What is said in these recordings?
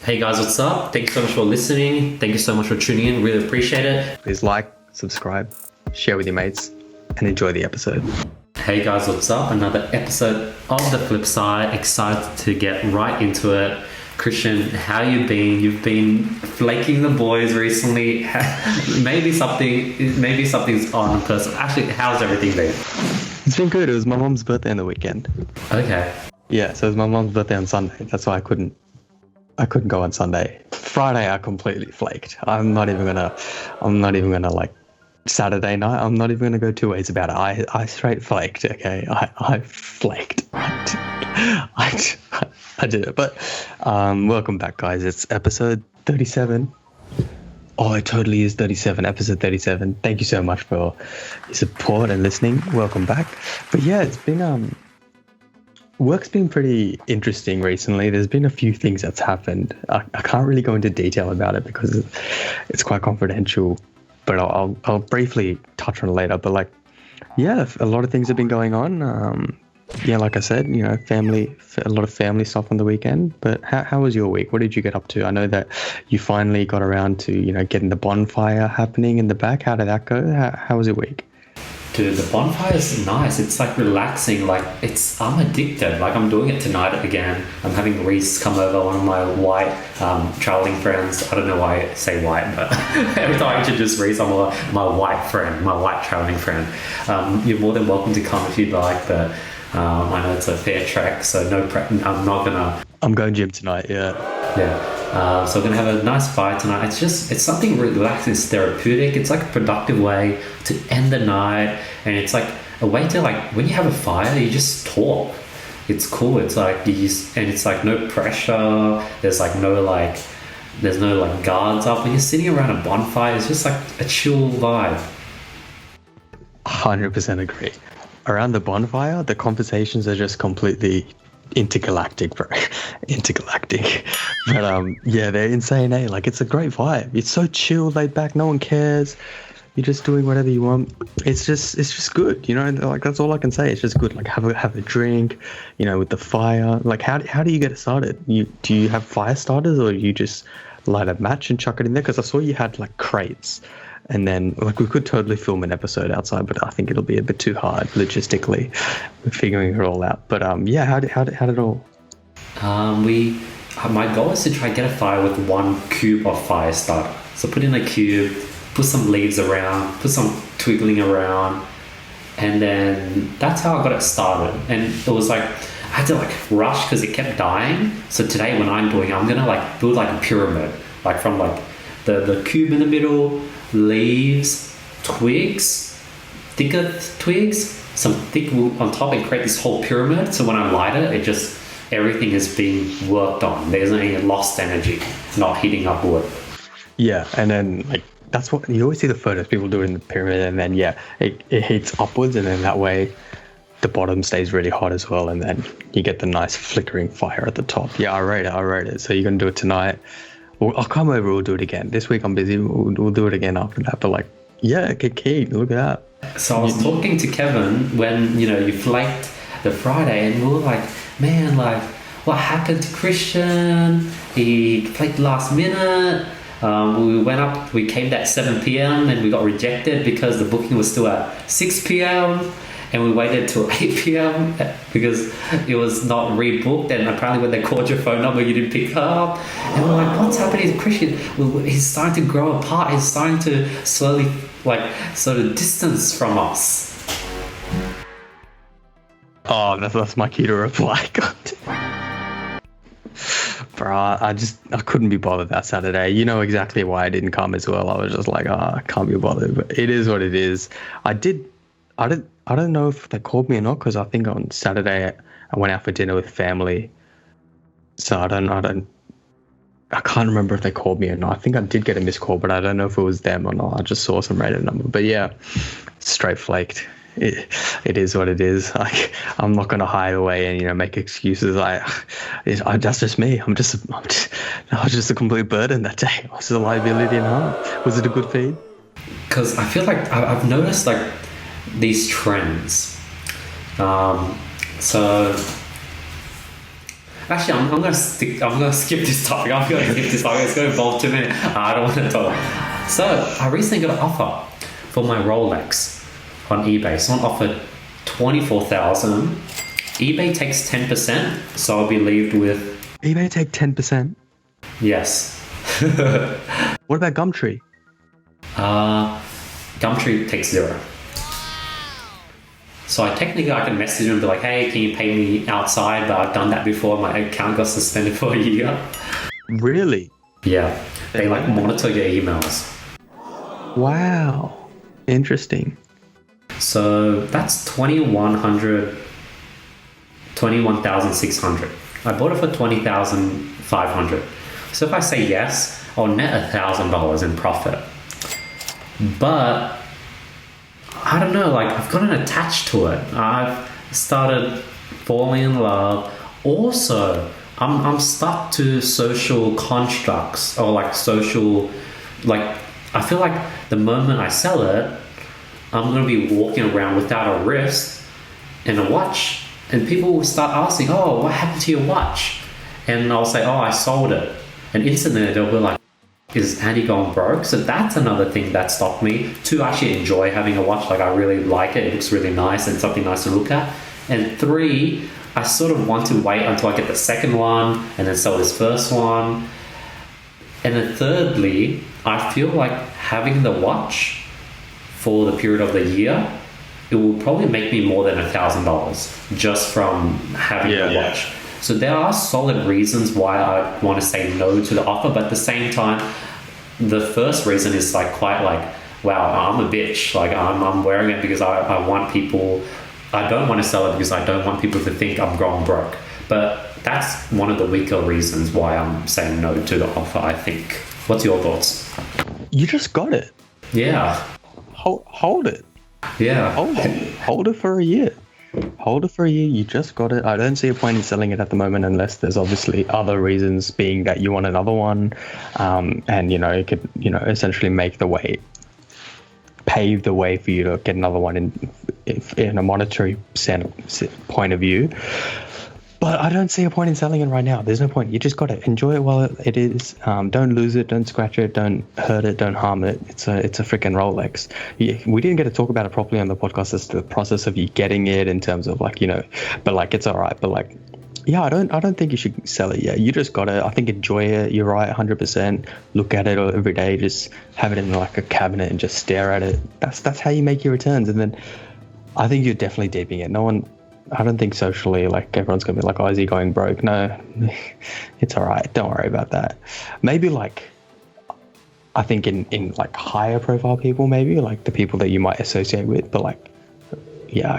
Hey guys, what's up? Thank you so much for listening. Thank you so much for tuning in. Really appreciate it. Please like, subscribe, share with your mates, and enjoy the episode. Hey guys, what's up? Another episode of The Flip Side. Excited to get right into it. Krishn, how you been? You've been flaking the boys recently. maybe something's on person. Actually, how's everything been? It's been good. It was my mom's birthday on the weekend. Okay. Yeah, so it was my mom's birthday on Sunday. That's why I couldn't go on Sunday. Friday I completely flaked. I'm not even gonna like Saturday night. I'm not even gonna go two ways about it. I straight flaked. Okay, I flaked. I did it. But welcome back, guys. It's episode 37. Oh, it totally is 37. Episode 37. Thank you so much for your support and listening. Welcome back. But yeah, it's been work's been pretty interesting recently. There's been a few things that's happened. I can't really go into detail about it because it's quite confidential, but I'll briefly touch on it later. But like, yeah, a lot of things have been going on. Yeah, like I said, you know, a lot of family stuff on the weekend. But how was your week? What did you get up to? I know that you finally got around to, you know, getting the bonfire happening in the back. How did that go? How was your week? Dude, the bonfire is nice. It's like relaxing. Like I'm addicted. Like I'm doing it tonight again. I'm having Reese come over, one of my white traveling friends. I don't know why I say white, but every time I introduce Reese, I'm like, my white friend, my white traveling friend. You're more than welcome to come if you'd like, but I know it's a fair trek, so I'm going gym tonight. Yeah. So we're gonna have a nice fire tonight. It's something relaxing, it's therapeutic. It's like a productive way to end the night, and it's like a way to, like, when you have a fire, you just talk. It's cool. It's like and it's like no pressure. There's no guards up. When you're sitting around a bonfire, it's just like a chill vibe. 100% agree. Around the bonfire, the conversations are just completely intergalactic, bro. Intergalactic. But yeah, they're insane, eh? Like, it's a great vibe. It's so chill, laid back, no one cares. You're just doing whatever you want. It's just good, you know. Like, that's all I can say. It's just good. Like, have a drink, you know, with the fire. Like, how do you get it started? Do you have fire starters, or you just light a match and chuck it in there? Because I saw you had like crates. And then, like, we could totally film an episode outside, but I think it'll be a bit too hard logistically. We're figuring it all out. But yeah, how did it all? My goal is to try to get a fire with one cube of fire starter. So put in a cube, put some leaves around, put some twiggling around, and then that's how I got it started. And it was like, I had to like rush because it kept dying. So today when I'm gonna like build like a pyramid, like from like the cube in the middle, leaves, twigs, thicker twigs, some thick wood on top, and create this whole pyramid. So when I light it, everything is being worked on. There's any lost energy, not heating up wood. Yeah, and then like that's what you always see the photos. People do it in the pyramid, and then yeah, it heats upwards, and then that way the bottom stays really hot as well, and then you get the nice flickering fire at the top. Yeah, I rate it. So you're gonna do it tonight. I'll come over, we'll do it again. This week I'm busy, we'll do it again after that. But like, yeah, get keen, look at that. So I was talking to Kevin when, you know, you flaked the Friday, and we were like, man, like, what happened to Krishn? He flaked last minute. We came at 7 p.m. and we got rejected because the booking was still at 6 p.m. And we waited till 8 p.m. because it was not rebooked, and apparently when they called your phone number, you didn't pick up. And we're like, what's happening to Krishn? Well, he's starting to grow apart. He's starting to slowly, like, sort of distance from us. Oh, that's my key to reply. God. Bro, I couldn't be bothered that Saturday. You know exactly why I didn't come as well. I was just like, I can't be bothered. But it is what it is. I don't know if they called me or not, because I think on Saturday I went out for dinner with family. So I can't remember if they called me or not. I think I did get a missed call, but I don't know if it was them or not. I just saw some random number. But yeah, straight flaked. It is what it is. Like, I'm not going to hide away and, you know, make excuses. That's just me. I was just a complete burden that day. I was a liability and harm. Was it a good feed? Because I feel like I've noticed like these trends. So Actually, I'm gonna skip this topic. I'm gonna skip this topic. It's gonna involve too many. I don't want to talk. So I recently got an offer for my Rolex on eBay. Someone offered 24,000. eBay takes 10%, so I'll be leaved with. eBay take 10%. Yes. What about Gumtree? Gumtree takes 0. So I can message them and be like, hey, can you pay me outside? But I've done that before. My account got suspended for a year. Really? Yeah. They like monitor your emails. Wow. Interesting. So that's 21,600. I bought it for 20,500. So if I say yes, I'll net $1,000 in profit. But I don't know, like I've gotten attached to it. I've started falling in love. Also, I'm stuck to social constructs or like social, like I feel like the moment I sell it, I'm going to be walking around without a wrist and a watch, and people will start asking, oh, what happened to your watch? And I'll say, oh, I sold it. And instantly they'll be like, is Andy gone broke? So that's another thing that stopped me to actually enjoy having a watch. Like I really like it. It looks really nice and something nice to look at. And 3, I sort of want to wait until I get the second one and then sell this first one. And then thirdly, I feel like having the watch for the period of the year, it will probably make me more than $1,000 just from having the watch. So there are solid reasons why I want to say no to the offer, but at the same time, the first reason is like quite like, wow, I'm a bitch. Like I'm wearing it because I want people. I don't want to sell it because I don't want people to think I'm gone broke. But that's one of the weaker reasons why I'm saying no to the offer, I think. What's your thoughts? You just got it. Yeah. Hold it. Yeah. Hold it for a year. Hold it for a year. You just got it. I don't see a point in selling it at the moment unless there's obviously other reasons, being that you want another one, and it could essentially pave the way for you to get another one in a monetary point of view. But I don't see a point in selling it right now. There's no point. You just got to enjoy it while it is. Don't lose it. Don't scratch it. Don't hurt it. Don't harm it. It's a freaking Rolex. We didn't get to talk about it properly on the podcast as to the process of you getting it in terms of but it's all right. But I don't think you should sell it yet. You just got it. I think enjoy it. You're right, 100%. Look at it every day. Just have it in like a cabinet and just stare at it. That's how you make your returns. And then I think you're definitely deeping it. I don't think socially, like everyone's gonna be like, oh, is he going broke? No, it's all right. Don't worry about that. Maybe I think in like higher profile people, maybe like the people that you might associate with, but I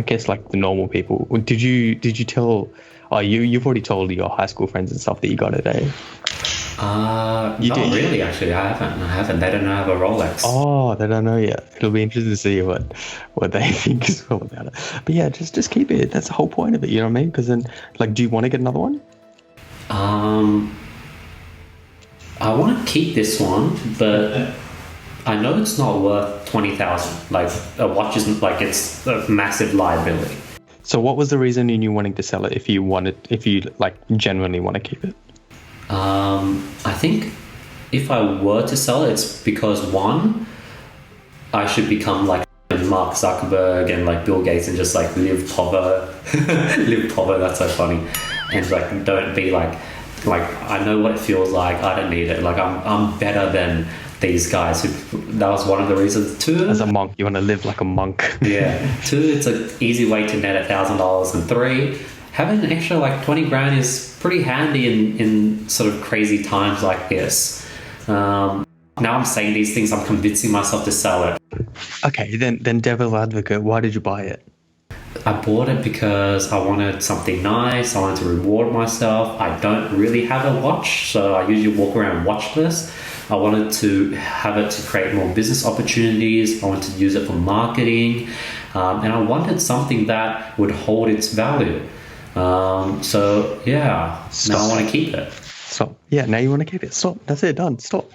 guess like the normal people. Did you tell? Oh, you've already told your high school friends and stuff that you got it, eh? Not really, actually. I haven't. They don't know I have a Rolex. Oh, they don't know yet. It'll be interesting to see what they think as well about it. But yeah, just keep it. That's the whole point of it. You know what I mean? Because then, do you want to get another one? I want to keep this one, but I know it's not worth 20,000. Like a watch isn't it's a massive liability. So what was the reason in you wanting to sell it? If you genuinely want to keep it? I think if I were to sell it, it's because one, I should become like Mark Zuckerberg and like Bill Gates and just like live pover. That's so funny. And don't be like I know what it feels like. I don't need it. Like I'm better than these guys. That was one of the reasons. 2, as a monk, you want to live like a monk. Yeah. 2, it's an easy way to net $1,000, and 3, having an extra 20 grand is pretty handy in sort of crazy times like this. Now I'm saying these things, I'm convincing myself to sell it. Okay, then devil's advocate, why did you buy it? I bought it because I wanted something nice. I wanted to reward myself. I don't really have a watch, so I usually walk around watchless. I wanted to have it to create more business opportunities. I wanted to use it for marketing. And I wanted something that would hold its value. So yeah, now I want to keep it. Stop. Yeah, now you want to keep it. Stop. That's it. Done. Stop.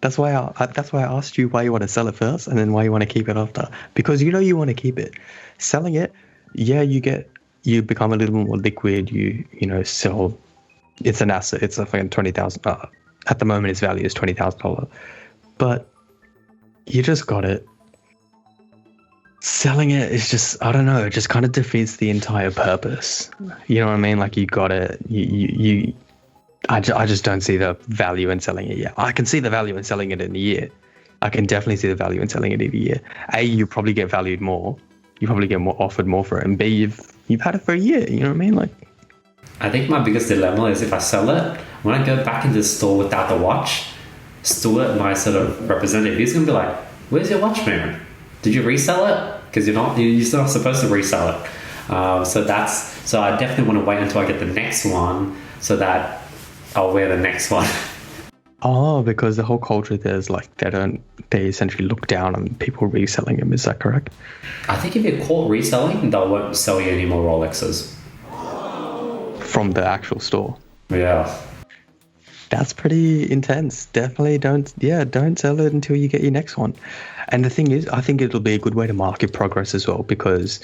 That's why I asked you why you want to sell it first, and then why you want to keep it after. Because you want to keep it. Selling it, yeah, you become a little more liquid. You sell It's an asset. It's a fucking $20,000. At the moment, its value is $20,000. But you just got it. Selling it is just, I don't know, it just kind of defeats the entire purpose. You know what I mean? Like, you got it. I just don't see the value in selling it yet. I can see the value in selling it in a year. I can definitely see the value in selling it in a year. A, you probably get valued more. You probably get offered more for it. And B, you've had it for a year. You know what I mean? Like, I think my biggest dilemma is if I sell it, when I go back into the store without the watch, Stuart, my sort of representative, he's going to be like, where's your watch, man? Did you resell it? Because you're not supposed to resell it. So I definitely want to wait until I get the next one so that I'll wear the next one. Oh, because the whole culture there's like they essentially look down on people reselling them. Is that correct? I think if you're caught reselling, they won't sell you any more Rolexes. From the actual store. Yeah. That's pretty intense. Definitely don't sell it until you get your next one. And the thing is, I think it'll be a good way to mark your progress as well, because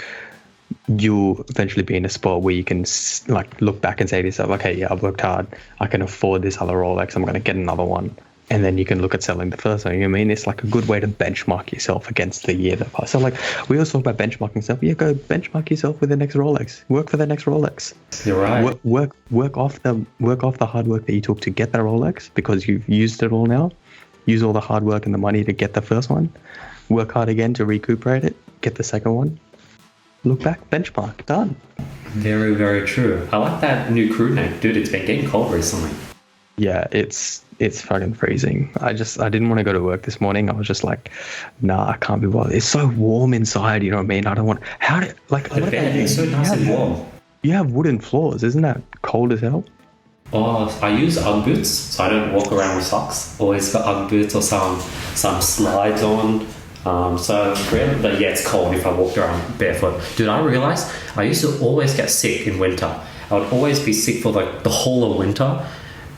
you'll eventually be in a spot where you can like look back and say to yourself, okay, yeah, I've worked hard. I can afford this other Rolex. I'm going to get another one. And then you can look at selling the first one. You know what I mean? It's like a good way to benchmark yourself against the year that passed. So like we always talk about benchmarking stuff. Yeah, go benchmark yourself with the next Rolex. Work for the next Rolex. You're right. Work off the hard work that you took to get that Rolex, because you've used it all now. Use all the hard work and the money to get the first one. Work hard again to recuperate it. Get the second one. Look back, benchmark, done. Very, very true. I like that new crew neck. Dude, it's been getting cold recently. Yeah, it's fucking freezing. I didn't want to go to work this morning. I was just like, nah, I can't be bothered. It's so warm inside, you know what I mean? I don't want, The bed is so nice and warm. You have wooden floors, isn't that cold as hell? Oh, I use Ugg boots, so I don't walk around with socks. Always got Ugg boots or some slides on. But yeah, it's cold if I walked around barefoot. Dude, I realized I used to always get sick in winter. I would always be sick for like the whole of winter,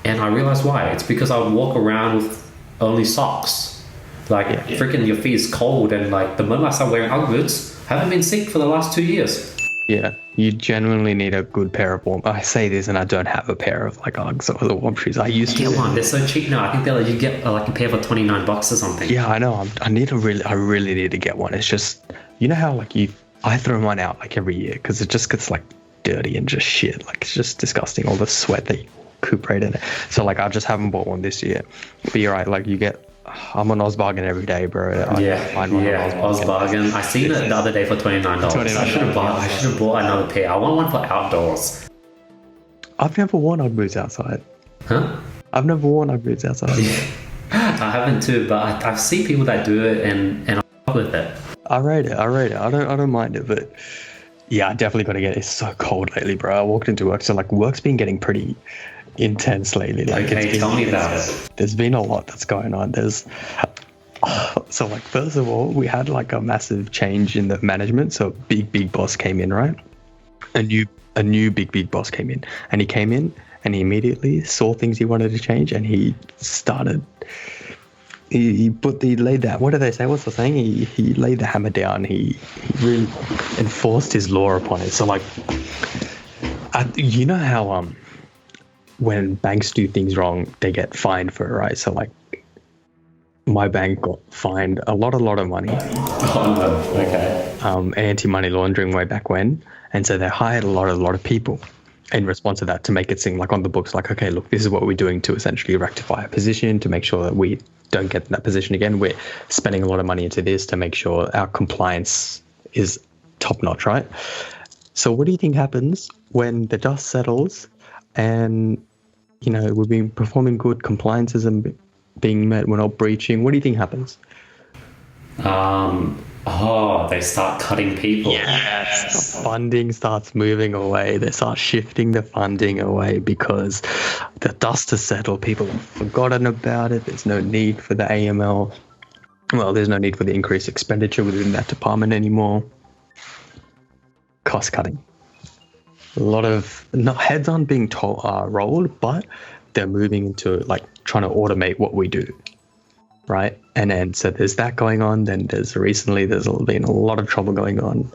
and I realized why. It's because I would walk around with only socks. Freaking your feet is cold, and like the moment I start wearing Ugg boots, I haven't been sick for the last 2 years. Yeah, you genuinely need a good pair of warm. I say this, and I don't have a pair of like Uggs or the warm shoes. I used to get one. They're so cheap now. I think you get like a pair for $29 or something. Yeah, I know. I really need to get one. It's just, you know how like I throw mine out like every year because it just gets like dirty and just shit. Like it's just disgusting. All the sweat that you recuperate in it. So like I just haven't bought one this year. But you're right. Like I'm on Ozbargain every day, bro. Ozbargain. I seen it the other day for $29. I should have bought another pair. I want one for outdoors. I've never worn Ugg boots outside. Huh? I've never worn Ugg boots outside. I haven't too, but I see people that do it, and I'm with it. I rate it. I don't mind it, but yeah, I definitely got to get it. It's so cold lately, bro. I walked into work, so like work's been getting pretty intense lately. Like, okay, tell me about it. There's been a lot that's going on. So like first of all, we had like a massive change in the management. So big boss came in, right? A new big boss came in, and he came in and he immediately saw things he wanted to change, and he started. He laid that. What do they say? What's the saying? He laid the hammer down. He really enforced his law upon it. So like, you know how when banks do things wrong, they get fined for it, right? So like, my bank got fined a lot of money. Oh no. Okay. Anti-money laundering way back when, and so they hired a lot of people in response to that to make it seem like on the books, like, okay, look, this is what we're doing to essentially rectify a position, to make sure that we don't get in that position again. We're spending a lot of money into this to make sure our compliance is top notch, right? So what do you think happens when the dust settles and, you know, we've been performing good, compliances and being met, we're not breaching? What do you think happens? They start cutting people. Yes. The funding starts moving away. They start shifting the funding away because the dust has settled. People have forgotten about it. There's no need for the AML. Well, there's no need for the increased expenditure within that department anymore. Cost cutting. A lot of heads aren't being rolled, but they're moving into like trying to automate what we do. Right, and then so there's that going on. Then there's been a lot of trouble going on.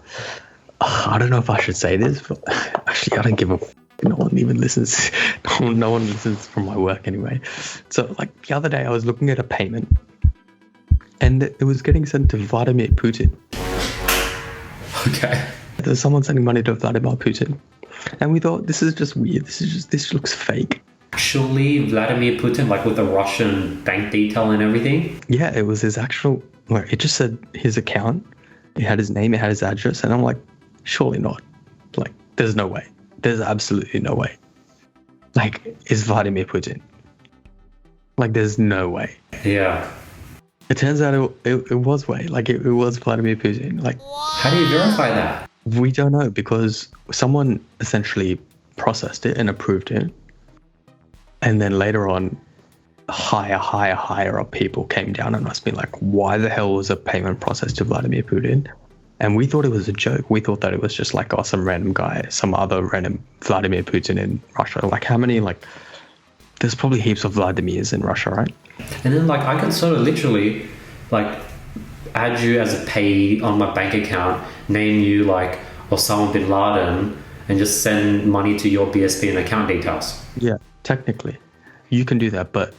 I don't know if I should say this, but actually I don't give a No one even listens. No one listens from my work anyway. So like the other day I was looking at a payment and it was getting sent to Vladimir Putin. Okay. There was someone sending money to Vladimir Putin. And we thought, this is just weird. This looks fake. Actually, Vladimir Putin, like with the Russian bank detail and everything? Yeah, it was his actual, well, it just said his account. It had his name, it had his address. And I'm like, surely not. Like, there's no way. There's absolutely no way. Like, it's Vladimir Putin. Like, there's no way. Yeah. It turns out it was way. Like, it was Vladimir Putin. Like, how do you verify that? We don't know because someone essentially processed it and approved it. And then later on, higher up people came down and must be like, why the hell was a payment processed to Vladimir Putin? And we thought it was a joke. We thought that it was just like, oh, some random guy, some other random Vladimir Putin in Russia. Like how many, like, there's probably heaps of Vladimirs in Russia, right? And then like, I could sort of literally like add you as a payee on my bank account, name you like Osama bin Laden, and just send money to your BSP and account details. Yeah, technically you can do that, but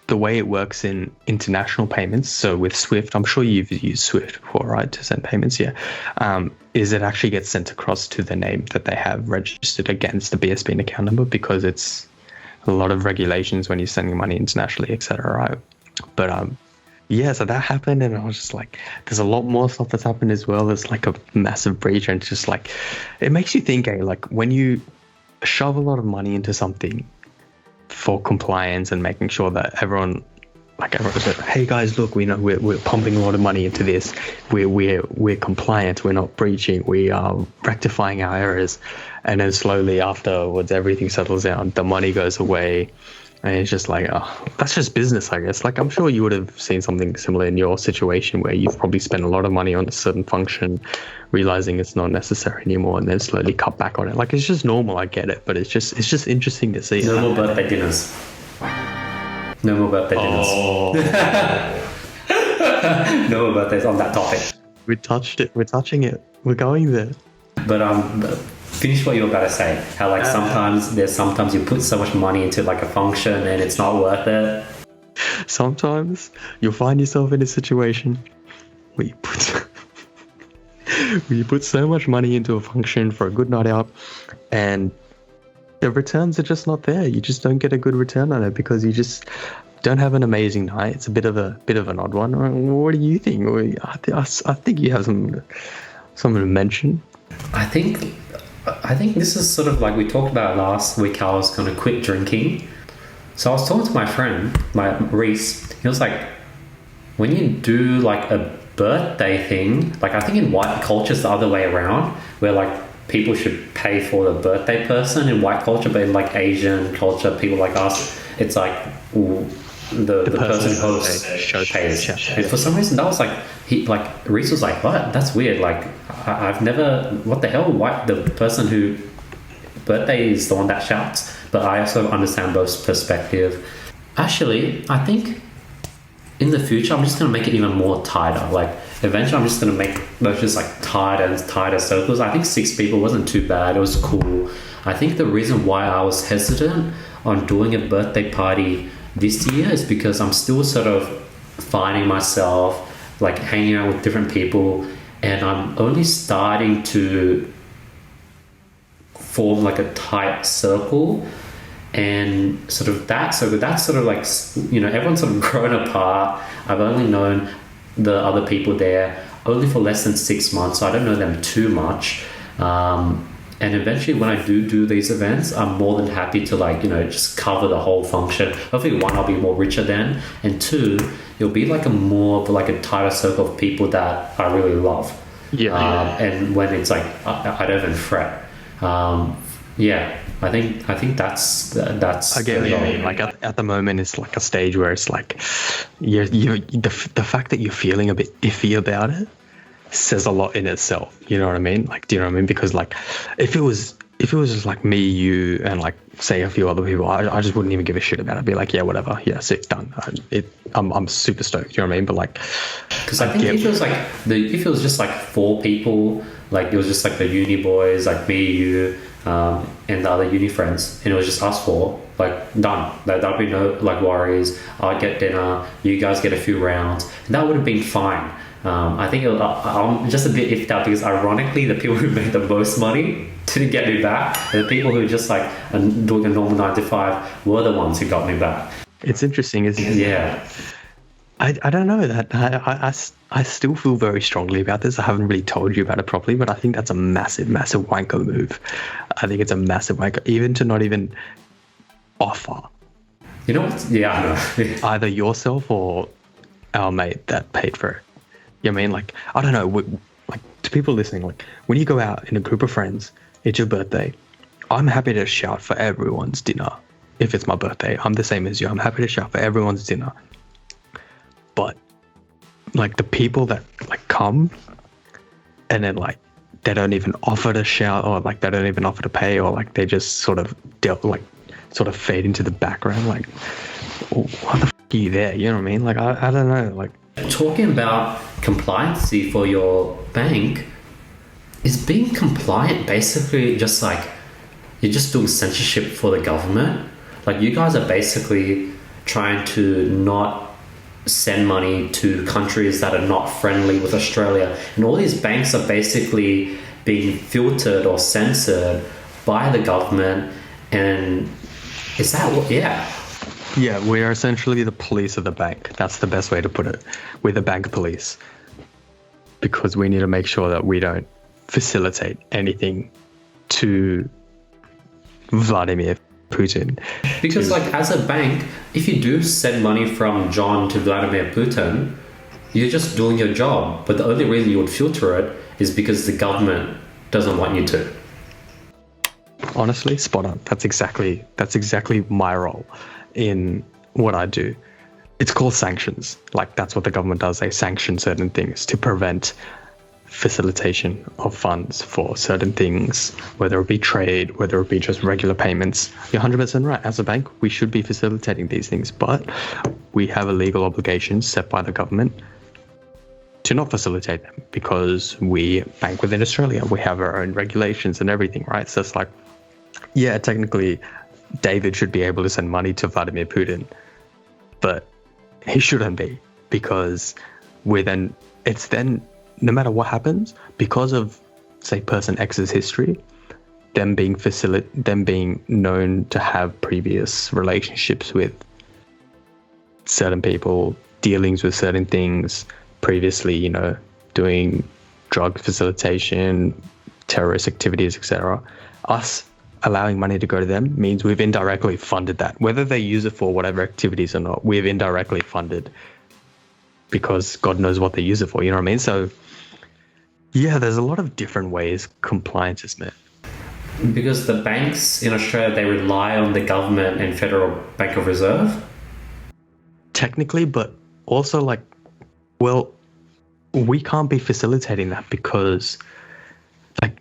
the way it works in international payments, so with Swift, I'm sure you've used Swift before, right, to send payments, yeah, is it actually gets sent across to the name that they have registered against the BSP and account number, because it's a lot of regulations when you're sending money internationally, etc., right? But yeah, so that happened, and I was just like, there's a lot more stuff that's happened as well. There's like a massive breach, and it's just like, it makes you think, like when you shove a lot of money into something for compliance and making sure that everyone's like, hey guys, look, we know we're pumping a lot of money into this. We're compliant. We're not breaching. We are rectifying our errors. And then slowly afterwards, everything settles down. The money goes away. And it's just like, oh, that's just business, I guess. Like, I'm sure you would have seen something similar in your situation where you've probably spent a lot of money on a certain function, realizing it's not necessary anymore, and then slowly cut back on it. Like, it's just normal. I get it, but it's just interesting to see. No more birthday dinners. No more birthday dinners. Oh. No more birthdays on that topic. We touched it. We're touching it. We're going there. But finish what you were about to say. How like sometimes you put so much money into like a function and it's not worth it. Sometimes you'll find yourself in a situation where you put so much money into a function for a good night out, and the returns are just not there. You just don't get a good return on it because you just don't have an amazing night. It's a bit of an odd one. What do you think? I think you have something to mention. I think this is sort of like we talked about last week, how I was going to quit drinking. So I was talking to my friend, Reese. He was like, when you do like a birthday thing, like I think in white culture it's the other way around, where like people should pay for the birthday person in white culture, but in like Asian culture, people like us, it's like the person who hosts pays. And for some reason that was like, Reese was like, what? That's weird. Like I've never, what the hell? The person who birthday is the one that shouts. But I also understand both perspective. Actually, I think in the future I'm just gonna make it even more tighter. Like eventually I'm just gonna make those just like tighter circles. I think 6 people wasn't too bad. It was cool. I think the reason why I was hesitant on doing a birthday party this year is because I'm still sort of finding myself like hanging out with different people, and I'm only starting to form like a tight circle, and that's sort of like, you know, everyone's sort of grown apart. I've only known the other people there only for less than 6 months, so I don't know them too much. And eventually when I do these events, I'm more than happy to like, you know, just cover the whole function. Hopefully 1, I'll be more richer then, and 2, it'll be like a tighter circle of people that I really love. And when it's like I don't even fret. I think that's I get what you mean. Like at the moment it's like a stage where it's like the fact that you're feeling a bit iffy about it says a lot in itself. You know what I mean? Like, do you know what I mean? Because like if it was just like me, you, and like say a few other people, I just wouldn't even give a shit about it. I'd be like, yeah, whatever, yeah, sick, done. I'm super stoked. You know what I mean? But like, because I think if it was just like 4 people, like it was just like the uni boys, like me, you, and the other uni friends, and it was just us four. Like done. There'd be no like worries. I'd get dinner. You guys get a few rounds, and that would have been fine. I think I'm just a bit iffed out because ironically, the people who made the most money didn't get me back, and the people who just like are doing a normal 9 to 5 were the ones who got me back. It's interesting, isn't it? Yeah. I don't know that I still feel very strongly about this. I haven't really told you about it properly, but I think that's a massive wanker move. I think it's a massive wanker, even to not even offer. You know what? Yeah, I know. Either yourself or our mate that paid for it. You know what I mean? Like, I don't know. Like, to people listening, like, when you go out in a group of friends, it's your birthday. I'm happy to shout for everyone's dinner. If it's my birthday, I'm the same as you. I'm happy to shout for everyone's dinner. But like the people that like come and then like they don't even offer to shout, or like they don't even offer to pay, or like they just sort of fade into the background. Like, why the f*** are you there? You know what I mean? Like, I don't know. Like, talking about compliancy for your bank, is being compliant basically just like you're just doing censorship for the government? Like, you guys are basically trying to not send money to countries that are not friendly with Australia, and all these banks are basically being filtered or censored by the government. And is that what? Yeah, we are essentially the police of the bank. That's the best way to put it. We're the bank police, because we need to make sure that we don't facilitate anything to Vladimir Putin. Because like, as a bank, if you do send money from John to Vladimir Putin, you're just doing your job. But the only reason you would filter it is because the government doesn't want you to. Honestly, spot on. That's exactly my role in what I do. It's called sanctions. Like, that's what the government does. They sanction certain things to prevent facilitation of funds for certain things, whether it be trade, whether it be just regular payments. You're 100% right. As a bank, we should be facilitating these things, but we have a legal obligation set by the government to not facilitate them, because we bank within Australia. We have our own regulations and everything, right? So it's like, yeah, technically David should be able to send money to Vladimir Putin, but he shouldn't be, because it's then no matter what happens, because of, say, person X's history, them being known to have previous relationships with certain people, dealings with certain things previously, you know, doing drug facilitation, terrorist activities, etc. Us allowing money to go to them means we've indirectly funded that. Whether they use it for whatever activities or not, we've indirectly funded, because God knows what they use it for, you know what I mean? So yeah, there's a lot of different ways compliance is met. Because the banks in Australia, they rely on the government and Federal Bank of Reserve? Technically, but also like, well, we can't be facilitating that because, like,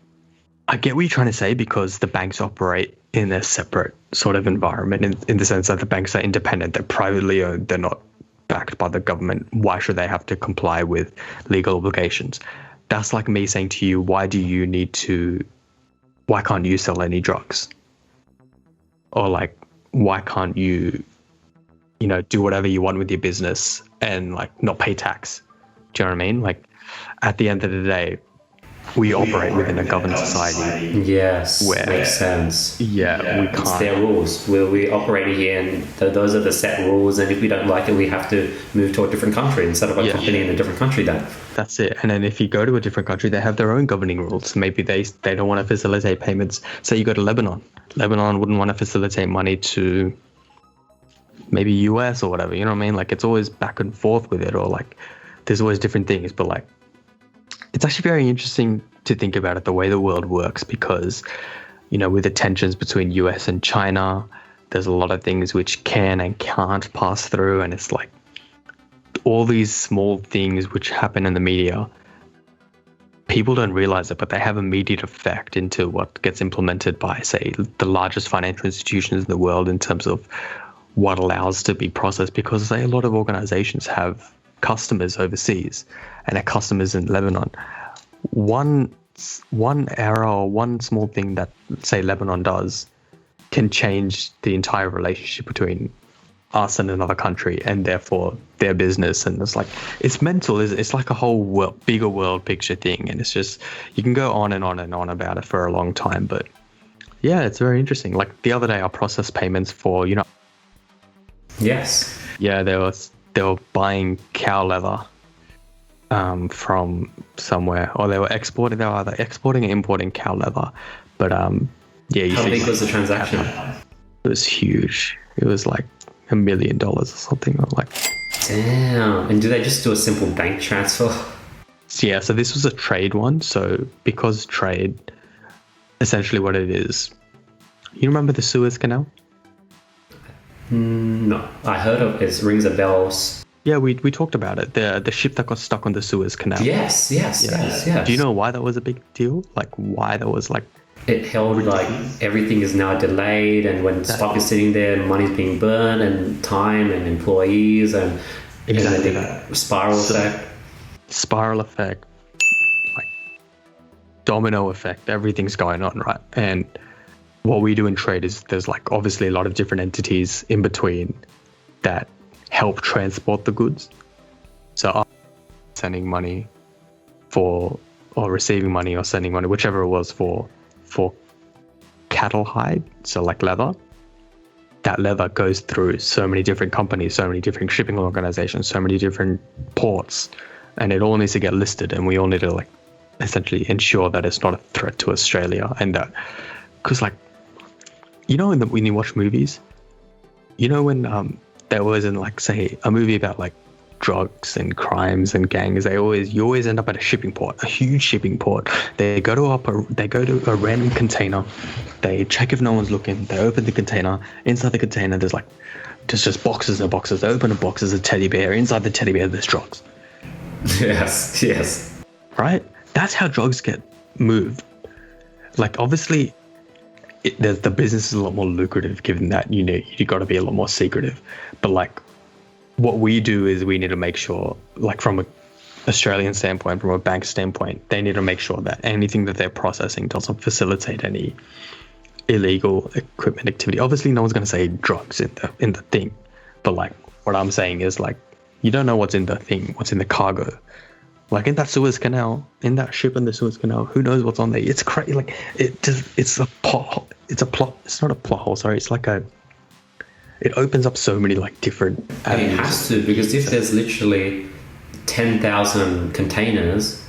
I get what you're trying to say, because the banks operate in a separate sort of environment in the sense that the banks are independent, they're privately owned, they're not backed by the government. Why should they have to comply with legal obligations? That's like me saying to you, why can't you sell any drugs? Or like, why can't you, do whatever you want with your business and like not pay tax? Do you know what I mean? Like, at the end of the day, we operate within a governed society. Yes, where, makes sense. Yeah, we can't. It's their rules. We operate here, and those are the set rules. And if we don't like it, we have to move to a different country instead of a company in a different country. Then that's it. And then if you go to a different country, they have their own governing rules. Maybe they don't want to facilitate payments. Say you go to Lebanon. Lebanon wouldn't want to facilitate money to maybe US or whatever. You know what I mean? Like, it's always back and forth with it, or like there's always different things. But like, it's actually very interesting to think about it, the way the world works, because, with the tensions between US and China, there's a lot of things which can and can't pass through. And it's like all these small things which happen in the media, people don't realize it, but they have immediate effect into what gets implemented by, say, the largest financial institutions in the world in terms of what allows to be processed. Because, say, a lot of organizations have customers overseas and their customers in Lebanon. One one error or one small thing that, say, Lebanon does can change the entire relationship between us and another country, and therefore their business. And it's mental. It's like a whole bigger world picture thing, and it's just, you can go on and on and on about it for a long time. But yeah, it's very interesting. Like the other day, I processed payments for, Yes. yeah, they were buying cow leather from somewhere, or they were either exporting or importing cow leather. But yeah, How big was the transaction? It was huge. It was like $1 million or something. Or like, damn. And do they just do a simple bank transfer? yeah, so this was a trade one. So because trade, essentially what it is, you remember the Suez Canal? No, I heard of it. Rings a bell. Yeah, we talked about it. The ship that got stuck on the Suez Canal. Yes. Do you know why that was a big deal? Like why that was like... It held like everything is now delayed, and when stock is sitting there, money's being burned, and time and employees, and Exactly and that. spiral effect. Spiral effect, like domino effect, everything's going on, right? And what we do in trade is there's like obviously a lot of different entities in between that help transport the goods. So I'm sending money or receiving money or sending money, whichever it was, for cattle hide, so like leather. That leather goes through so many different companies, so many different shipping organizations, so many different ports, and it all needs to get listed, and we all need to like essentially ensure that it's not a threat to Australia. And that, because like, when you watch movies, when there was in like, say, a movie about like drugs and crimes and gangs, you always end up at a shipping port, a huge shipping port. They go to a random container, they check if no one's looking, they open the container. Inside the container there's just boxes and boxes. They open a box, there's a teddy bear. Inside the teddy bear there's drugs. Yes. Right? That's how drugs get moved. Like obviously the business is a lot more lucrative, given that you got to be a lot more secretive. But like, what we do is we need to make sure, like from an Australian standpoint, from a bank standpoint, they need to make sure that anything that they're processing doesn't facilitate any illegal equipment activity. Obviously, no one's going to say drugs in the thing, but like what I'm saying is like, you don't know what's in the thing, what's in the cargo. Like in that Suez Canal, in that ship in the Suez Canal, who knows what's on there? It's crazy. Like it's a plot. It's not a plot hole. Sorry, it's like it opens up so many like different avenues. It has to, because if there's literally 10,000 containers,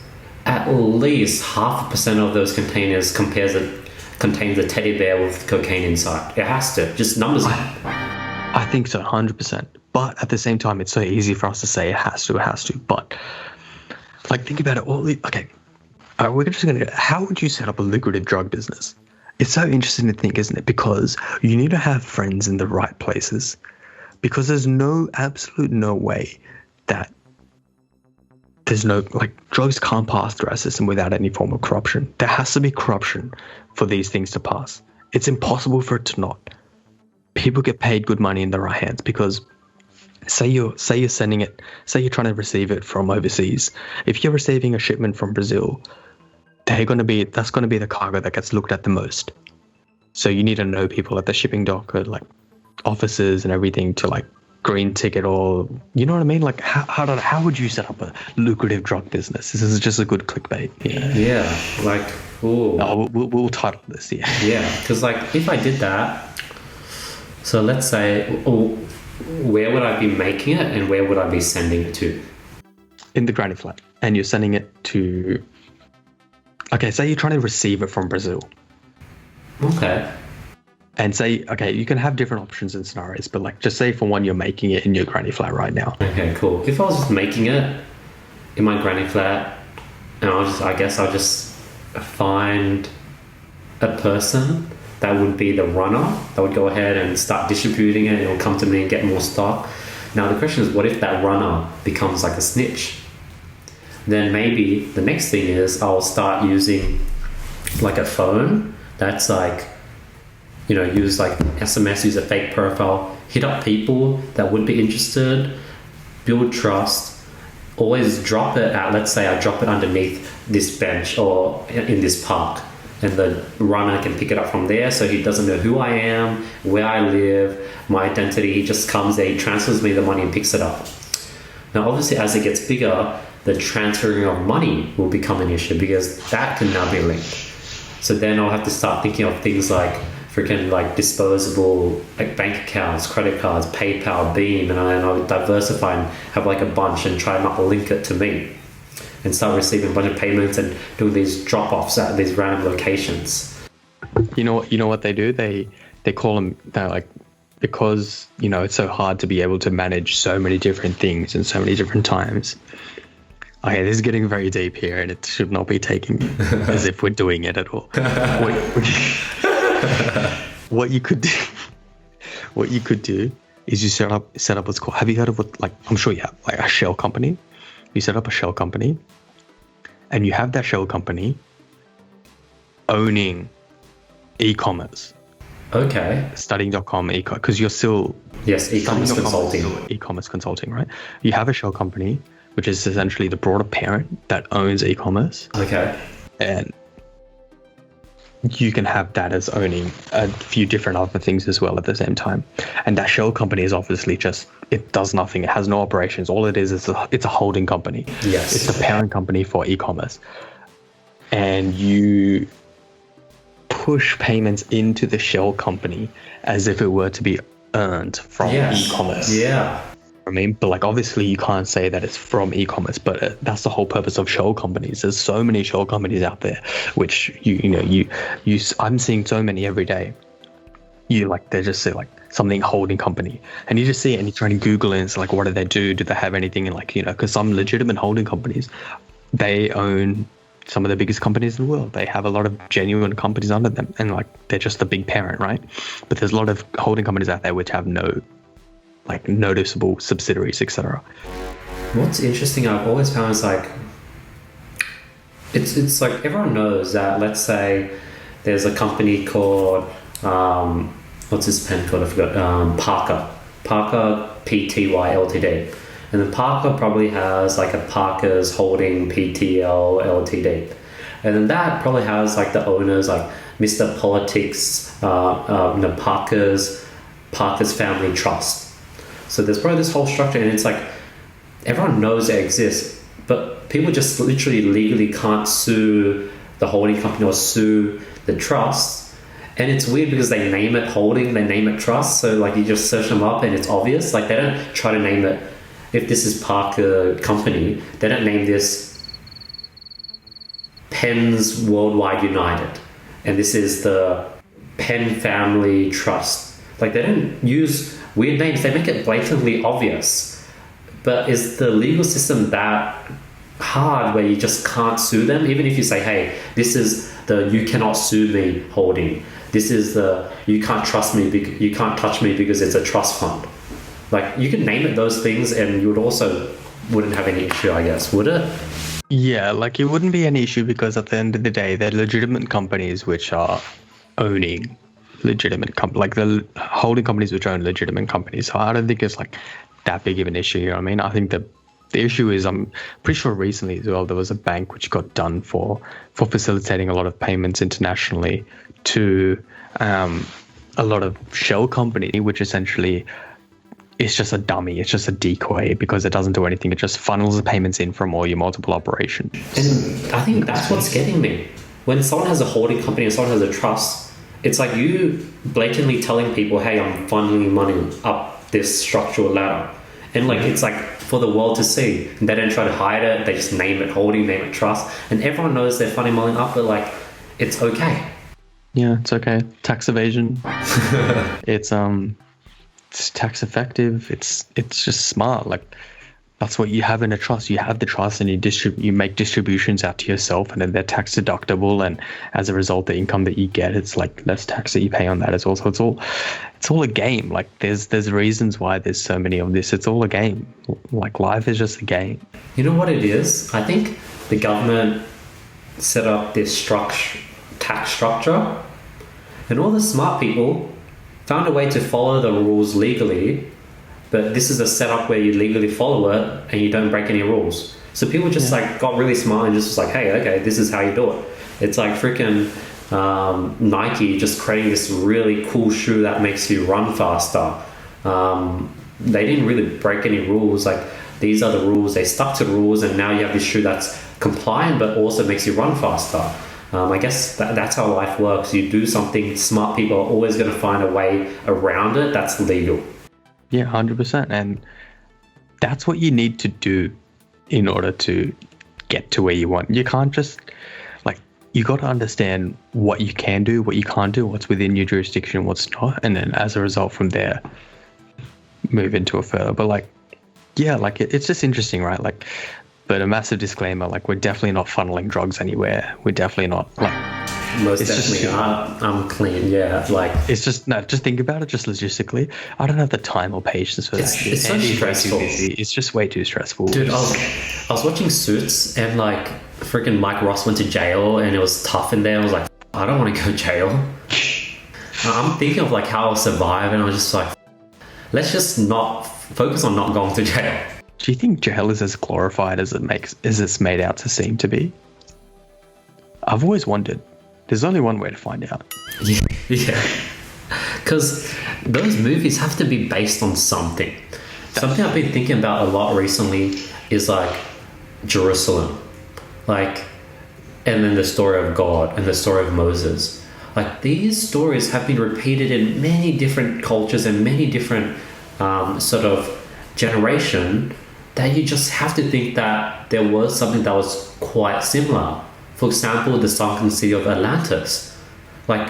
at least 0.5% of those containers contains a teddy bear with cocaine inside. It has to. Just numbers. I think so, 100%. But at the same time, it's so easy for us to say it has to. But like, think about it. We're just gonna. How would you set up a lucrative drug business? It's so interesting to think, isn't it? Because you need to have friends in the right places. Because there's absolute no way that drugs can't pass through our system without any form of corruption. There has to be corruption for these things to pass. It's impossible for it to not. People get paid good money in the right hands, because say you're sending it, say you're trying to receive it from overseas. If you're receiving a shipment from Brazil, that's going to be the cargo that gets looked at the most. So you need to know people at the shipping dock, or like offices and everything, to like green ticket, or you know what I mean? Like how would you set up a lucrative drug business? This is just a good clickbait. Yeah, like, ooh. Oh, we'll title this. Yeah, because like if I did that, so let's say, where would I be making it and where would I be sending it to? In the granny flat, and you're sending it to. Okay, say you're trying to receive it from Brazil. Okay. And say, okay, you can have different options and scenarios, but like, just say for one, you're making it in your granny flat right now. Okay, cool. If I was just making it in my granny flat, and I guess I'll just find a person that would be the runner that would go ahead and start distributing it, and it'll come to me and get more stock. Now the question is, what if that runner becomes like a snitch? Then maybe the next thing is I'll start using like a phone that's like, use like SMS, use a fake profile, hit up people that would be interested, build trust, always drop it at, let's say I drop it underneath this bench or in this park, and the runner can pick it up from there, so he doesn't know who I am, where I live, my identity. He just comes there, he transfers me the money and picks it up. Now obviously as it gets bigger, the transferring of money will become an issue, because that can now be linked. So then I'll have to start thinking of things like freaking like disposable like bank accounts, credit cards, PayPal, Beam, and I'll diversify and have like a bunch and try not to link it to me, and start receiving a bunch of payments and doing these drop-offs at these random locations. You know what they do? They call them, they're like, because it's so hard to be able to manage so many different things in so many different times. Okay, this is getting very deep here, and it should not be taken as if we're doing it at all. What you could do is you set up what's called, have you heard of what, like, I'm sure you have, like a shell company. You set up a shell company, and you have that shell company owning e-commerce. Okay. Studying.com because you're still... Yes, e-commerce consulting. E-commerce consulting, right? You have a shell company, which is essentially the broader parent that owns e-commerce. Okay. And you can have that as owning a few different other things as well at the same time. And that shell company is obviously just, it does nothing. It has no operations. All it is it's a holding company. Yes. It's the parent company for e-commerce. And you push payments into the shell company as if it were to be earned from e-commerce. Yeah. I mean, but like obviously you can't say that it's from e-commerce, but that's the whole purpose of shell companies. There's so many shell companies out there, which I'm seeing so many every day. They just say like something holding company, and you just see it and you try to Google it, and it's like, what do they do? Do they have anything? And because some legitimate holding companies, they own some of the biggest companies in the world. They have a lot of genuine companies under them, and like they're just the big parent, right? But there's a lot of holding companies out there which have no like noticeable subsidiaries, etc. What's interesting, I've always found, is like it's like everyone knows that, let's say there's a company called what's this pen called? I forgot. Parker Pty Ltd. And then Parker probably has like a Parker's Holding PTL Ltd. And then that probably has like the owners like Mr. Politics, Parker's Family Trust. So there's probably this whole structure, and it's like everyone knows it exists, but people just literally legally can't sue the holding company or sue the trust. And it's weird because they name it holding, they name it trust, so like you just search them up and it's obvious. Like they don't try to name it, if this is Parker Company, they don't name this Penn's Worldwide United, and this is the Penn Family Trust. Like they don't use weird names, they make it blatantly obvious. But is the legal system that hard where you just can't sue them? Even if you say, hey, this is the you cannot sue me holding, this is the you can't trust me, you can't touch me because it's a trust fund. Like you can name it those things and you wouldn't have any issue, I guess, would it? Yeah, like it wouldn't be an issue, because at the end of the day, they're legitimate companies which are owning legitimate like the holding companies which own legitimate companies. So I don't think it's like that big of an issue. You know what I mean? I think the issue is, I'm pretty sure recently as well, there was a bank which got done for facilitating a lot of payments internationally to a lot of shell company, which essentially is just a dummy. It's just a decoy, because it doesn't do anything. It just funnels the payments in from all your multiple operations. And I think that's what's getting me. When someone has a holding company and someone has a trust, it's like you blatantly telling people, hey, I'm funneling money up this structural ladder. And like, it's like for the world to see. And they don't try to hide it. They just name it holding, name it trust. And everyone knows they're funneling money up, but like, it's okay. Yeah, it's okay. Tax evasion. It's tax effective. It's just smart. Like, that's what you have in a trust. You have the trust, and you make distributions out to yourself, and then they're tax deductible. And as a result, the income that you get, it's like less tax that you pay on that as well. So it's all a game. Like there's reasons why there's so many of this. It's all a game. Like life is just a game. You know what it is? I think the government set up this tax structure, and all the smart people found a way to follow the rules legally, but this is a setup where you legally follow it and you don't break any rules. So people just like got really smart and just was like, hey, okay, this is how you do it. It's like freaking Nike just creating this really cool shoe that makes you run faster. They didn't really break any rules. Like, these are the rules. They stuck to the rules, and now you have this shoe that's compliant but also makes you run faster. I guess that's how life works. You do something, smart people are always going to find a way around it that's legal. Yeah, 100%. And that's what you need to do in order to get to where you want. You can't just, like, you got to understand what you can do, what you can't do, what's within your jurisdiction, what's not. And then as a result from there, move into a further. But like, yeah, like it's just interesting, right? Like, but a massive disclaimer, like, we're definitely not funneling drugs anywhere. We're definitely not, like, most definitely I'm clean. Yeah, like, it's just, no, just think about it, just logistically. I don't have the time or patience for that shit. It's so stressful. It's just way too stressful. Dude, I was watching Suits, and like freaking Mike Ross went to jail, and it was tough in there. I was like, I don't want to go to jail. I'm thinking of like how I'll survive, and I was just like, let's just not focus on not going to jail. Do you think jail is as glorified as it's made out to seem to be? I've always wondered. There's only one way to find out. Yeah. Because those movies have to be based on something. Something I've been thinking about a lot recently is like Jerusalem. Like, and then the story of God and the story of Moses. Like, these stories have been repeated in many different cultures and many different sort of generation, that you just have to think that there was something that was quite similar. For example, the sunken city of Atlantis. Like,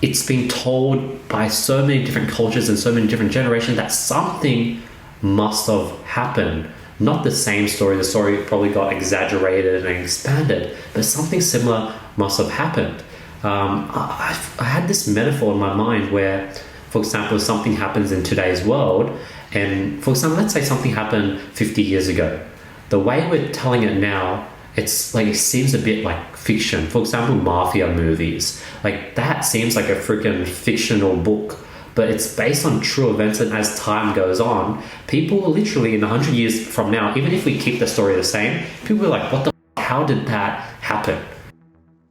it's been told by so many different cultures and so many different generations that something must have happened. Not the same story. The story probably got exaggerated and expanded, but something similar must have happened. I had this metaphor in my mind where, for example, something happens in today's world, and for example, let's say something happened 50 years ago. The way we're telling it now, it's like, it seems a bit like fiction. For example, mafia movies. Like, that seems like a freaking fictional book, but it's based on true events, and as time goes on, people will literally, in 100 years from now, even if we keep the story the same, people are like, what the f***, how did that happen?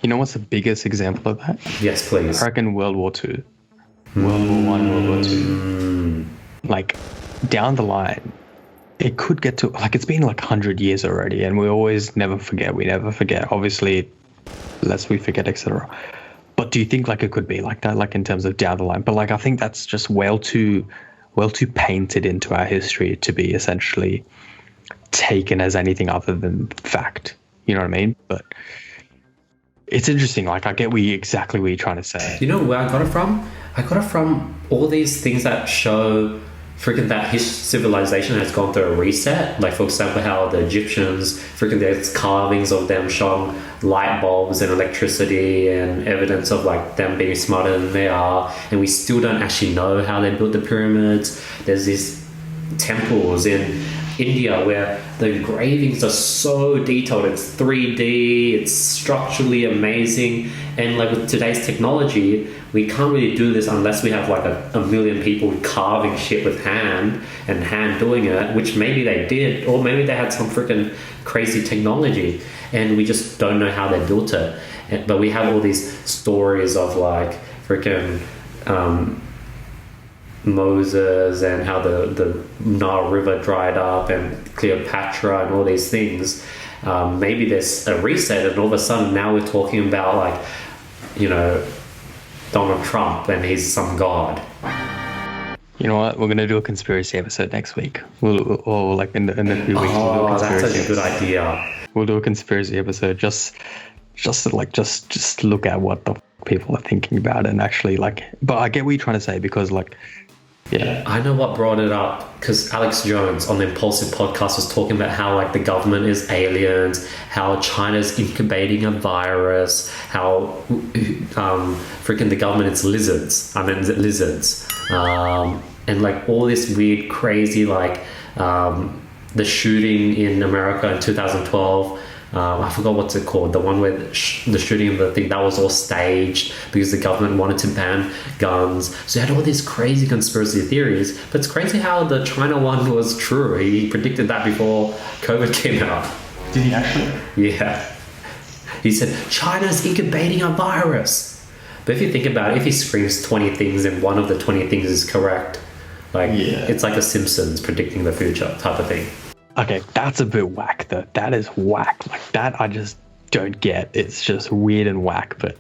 You know what's the biggest example of that? Yes, please. I reckon World War II. World War I, World War II. Like, down the line, it could get to, like, it's been like 100 years already, and we always never forget. We never forget. Obviously, lest we forget, etc. But do you think like it could be like that, like in terms of down the line? But like, I think that's just well too painted into our history to be essentially taken as anything other than fact. You know what I mean? But it's interesting. Like, I get exactly what you're trying to say. You know where I got it from? I got it from all these things that show freaking that his civilization has gone through a reset. Like, for example, how the Egyptians, freaking there's carvings of them showing light bulbs and electricity and evidence of like them being smarter than they are, and we still don't actually know how they built the pyramids. There's these temples in India where the engravings are so detailed. It's 3D, it's structurally amazing, and like with today's technology, we can't really do this unless we have like a million people carving shit with hand doing it, which maybe they did, or maybe they had some freaking crazy technology and we just don't know how they built it. But we have all these stories of like freaking Moses and how the Nile River dried up and Cleopatra and all these things. Maybe there's a reset, and all of a sudden now we're talking about like, you know, Donald Trump and he's some god. You know what? We're gonna do a conspiracy episode next week. Or like in the few weeks. We'll do a that's conspiracy such a good idea. We'll do a conspiracy episode just look at what the people are thinking about, and actually like. But I get what you're trying to say, because like, yeah. I know what brought it up, because Alex Jones on the Impulsive podcast was talking about how like the government is aliens, how China's incubating a virus, how freaking the government is lizards. And like all this weird, crazy, like the shooting in America in 2012, I forgot what's it called. The one where the shooting of the thing, that was all staged because the government wanted to ban guns. So you had all these crazy conspiracy theories. But it's crazy how the China one was true. He predicted that before COVID came out. Did he actually? Yeah. He said, China's incubating a virus. But if you think about it, if he screams 20 things and one of the 20 things is correct, it's like a Simpsons predicting the future type of thing. Okay, that's a bit whack though. That is whack. Like that I just don't get. It's just weird and whack, but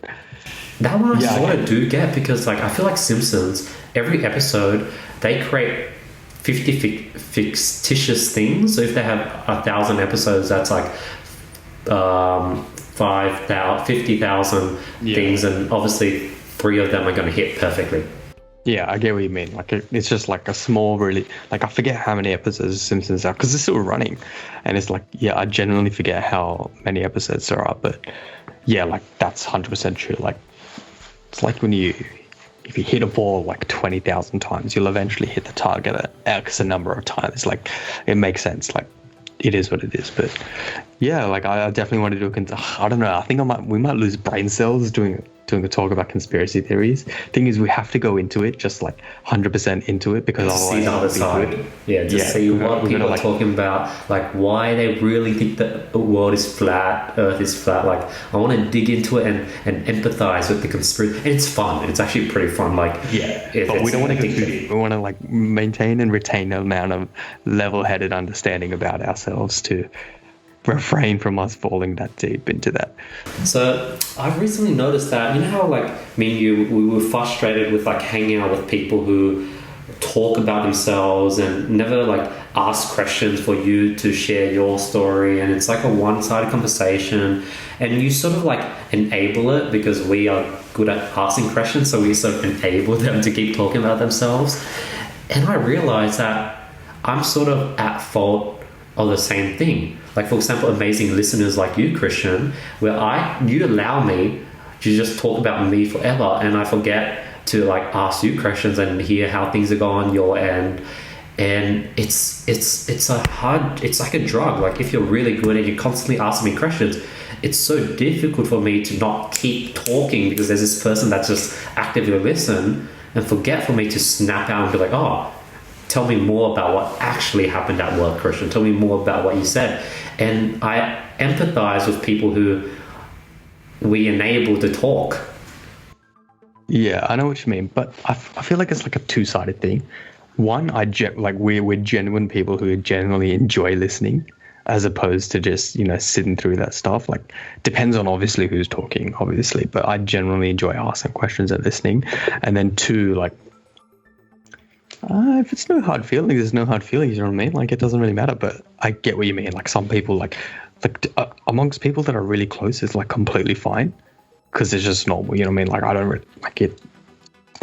that one I sort of do get because I feel like Simpsons, every episode, they create 50 fictitious things. So if they have 1,000 episodes, that's 50,000 things, and obviously 3 of them are going to hit perfectly. Yeah, I get what you mean. It's just a small, really, I forget how many episodes of Simpsons are because it's still running, and it's I genuinely forget how many episodes there are. But yeah, that's 100% true. It's like when if you hit a ball 20,000 times, you'll eventually hit the target at X a number of times. It makes sense. It is what it is. But yeah, I definitely want to do I don't know. I think we might lose brain cells doing a talk about conspiracy theories. Thing is, we have to go into it just 100% into it because otherwise see the other side. See what people are talking about, why they really think the world is flat, Earth is flat. I want to dig into it and empathize with the conspiracy. And it's fun. It's actually pretty fun. But we don't want to go too deep. We want to maintain and retain an amount of level-headed understanding about ourselves to refrain from us falling that deep into that. So I've recently noticed that, you know how me and you, we were frustrated with hanging out with people who talk about themselves and never ask questions for you to share your story, and it's a one-sided conversation, and you sort of enable it because we are good at asking questions, so we sort of enable them to keep talking about themselves. And I realized that I'm sort of at fault of the same thing. For example, amazing listeners like you, Krishn, where you allow me to just talk about me forever, and I forget to ask you questions and hear how things are going on your end. And it's like a drug. If you're really good and you're constantly asking me questions, it's so difficult for me to not keep talking because there's this person that's just actively listen, and forget for me to snap out and be tell me more about what actually happened at work, Krishn. Tell me more about what you said. And I empathize with people who we enable to talk. Yeah, I know what you mean, but I feel like it's a two-sided thing. One, we're genuine people who genuinely enjoy listening, as opposed to just sitting through that stuff. Depends on obviously who's talking, obviously, but I generally enjoy asking questions and listening. And then two, if it's no hard feelings, there's no hard feelings, you know what I mean? It doesn't really matter, but I get what you mean. Some people, amongst people that are really close, it's completely fine because it's just normal, you know what I mean? I don't really like it,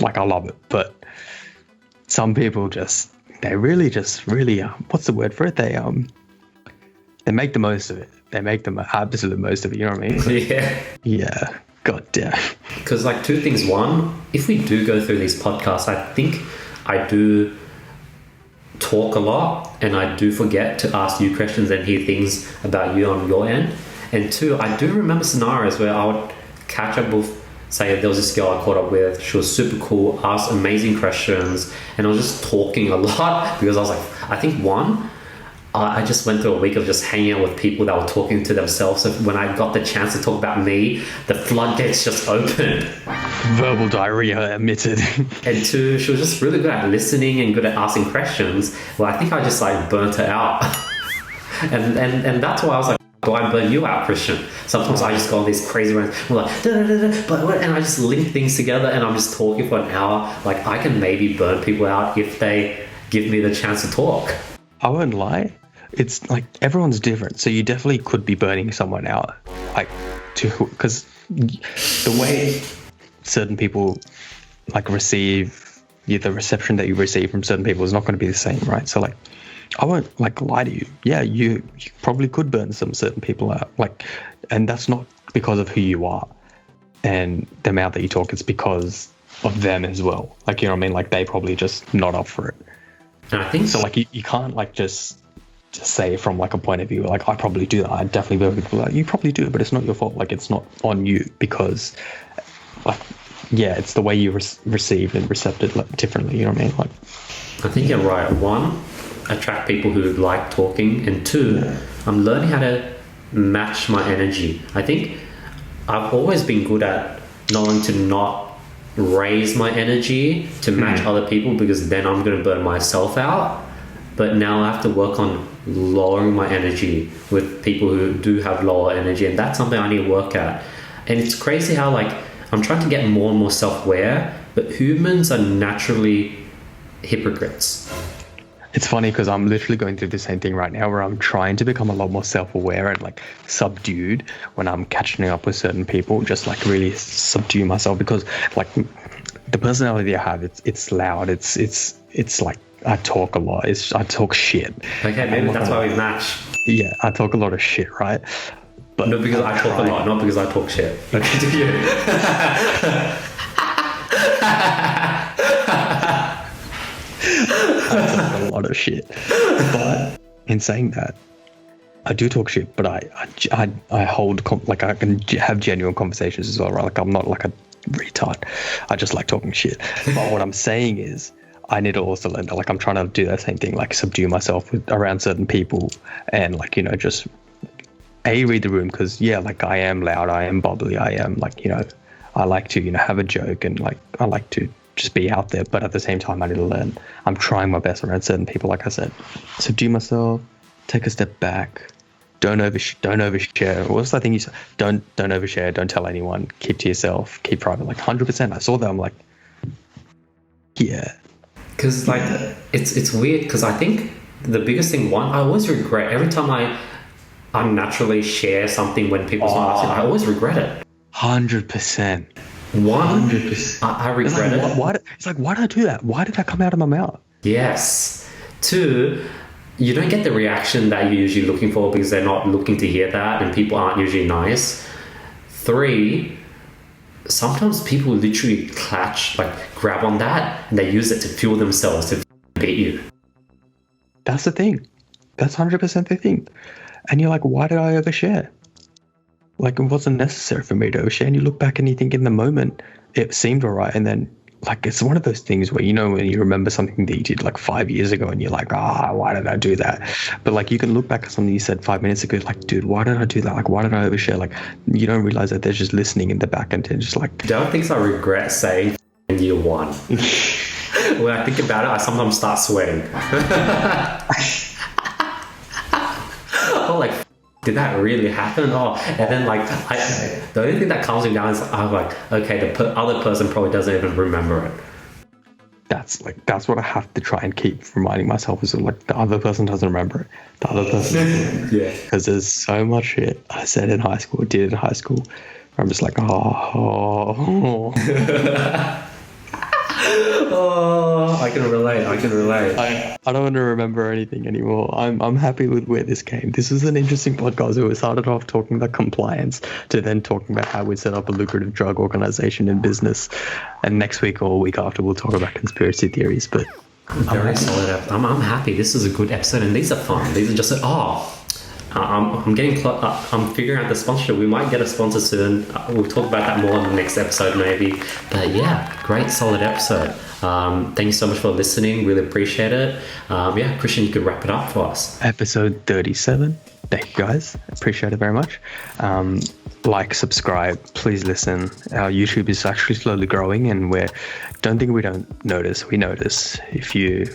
I love it, but some people they really what's the word for it? They make the most of it. They make the absolute most of it, you know what I mean? Yeah. God damn. Because 2 things. One, if we do go through these podcasts, I think I do talk a lot, and I do forget to ask you questions and hear things about you on your end. And 2, I do remember scenarios where I would catch up with, say, there was this girl I caught up with. She was super cool, asked amazing questions, and I was just talking a lot because I was I think I just went through a week of just hanging out with people that were talking to themselves. So when I got the chance to talk about me, the floodgates just opened. Verbal diarrhea admitted. And 2, she was just really good at listening and good at asking questions. Well, I think I just burnt her out. and that's why I was do I burn you out, Krishn? Sometimes I just go on these crazy runs. I'm and I just link things together, and I'm just talking for an hour. I can maybe burn people out if they give me the chance to talk. I won't lie. It's everyone's different, so you definitely could be burning someone out, because the way certain people receive the reception that you receive from certain people is not going to be the same, right? So I won't lie to you. Yeah, you probably could burn some certain people out, and that's not because of who you are and the amount that you talk. It's because of them as well. You know what I mean? They probably just not up for it. And I think so. You can't just just say from like a point of view, like I probably do that. I definitely will. People like, you probably do, but it's not your fault. Like it's not on you because, like, yeah, it's the way you receive and recept it like, differently. You know what I mean? Like, I think you're right. One, attract people who like talking, and two, I'm learning how to match my energy. I think I've always been good at knowing to not raise my energy to match other people, because then I'm going to burn myself out. But now I have to work on lowering my energy with people who do have lower energy, and that's something I need to work at. And it's crazy how like I'm trying to get more and more self-aware, but humans are naturally hypocrites. it's funny because I'm literally going through the same thing right now where I'm trying to become a lot more self-aware and like subdued when I'm catching up with certain people, just like really subdue myself, because like the personality I have, it's loud. It's like I talk a lot. I talk shit. Okay, maybe that's why we match. Yeah, I talk a lot of shit, right? But not because I talk a lot, not because I talk shit. Okay, do you? I talk a lot of shit. But in saying that, I do talk shit, but I hold like I can have genuine conversations as well, right? Like I'm not like a retard. I just like talking shit. But what I'm saying is, I need to also learn that, like, I'm trying to do that same thing, like subdue myself around certain people and like, you know, just read the room, because yeah, like I am loud, I am bubbly, I am like, you know, I like to, you know, have a joke and like I like to just be out there, but at the same time I need to learn. I'm trying my best around certain people, like I said, subdue myself, take a step back, don't overshare. What's that thing you said? Don't overshare, don't tell anyone, keep to yourself, keep private. Like 100%. I saw that, I'm like, yeah. Because like it's weird, because I think the biggest thing, one, I always regret every time I unnaturally share something when people's not asking, I always regret it. 100%. 100%. I regret it. It's like, why did I do that? Why did that come out of my mouth? Yes. Two, you don't get the reaction that you're usually looking for because they're not looking to hear that, and people aren't usually nice. Three, sometimes people literally grab on that and they use it to fuel themselves to beat you. That's the thing. That's 100% the thing. And you're like, why did I overshare? Like, it wasn't necessary for me to overshare. And you look back and you think in the moment, it seemed all right. And then, like, it's one of those things where, you know, when you remember something that you did like 5 years ago and you're like, why did I do that? But like, you can look back at something you said 5 minutes ago, like, dude, why did I do that? Like, why did I overshare? Like, you don't realize that they're just listening in the back and they're just like... There are things I regret saying in year one. When I think about it, I sometimes start sweating. Oh, like, did that really happen? Oh, and then like, the only thing that calms me down is I'm like, okay, the other person probably doesn't even remember it. That's what I have to try and keep reminding myself, is like the other person doesn't remember it. The other person, yeah. Because there's so much shit I said in high school, did in high school, where I'm just like, oh. Oh, I can relate. I don't want to remember anything anymore. I'm happy with where this came. This is an interesting podcast. We started off talking about compliance to then talking about how we set up a lucrative drug organization in business. And next week or a week after, we'll talk about conspiracy theories. But very solid. I'm happy. This is a good episode, and these are fun. These are just I'm getting I'm figuring out the sponsorship. We might get a sponsor soon. We'll talk about that more in the next episode maybe. But yeah, great solid episode. Thank you so much for listening. Really appreciate it. Yeah, Krishn, you could wrap it up for us. Episode 37. Thank you guys. Appreciate it very much. Like, subscribe, please listen. Our YouTube is actually slowly growing, and we don't notice. We notice if you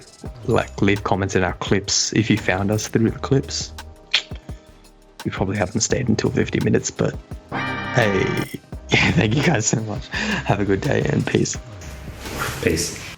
like leave comments in our clips. If you found us through the clips, you probably haven't stayed until 50 minutes, but hey, thank you guys so much. Have a good day and peace. Peace.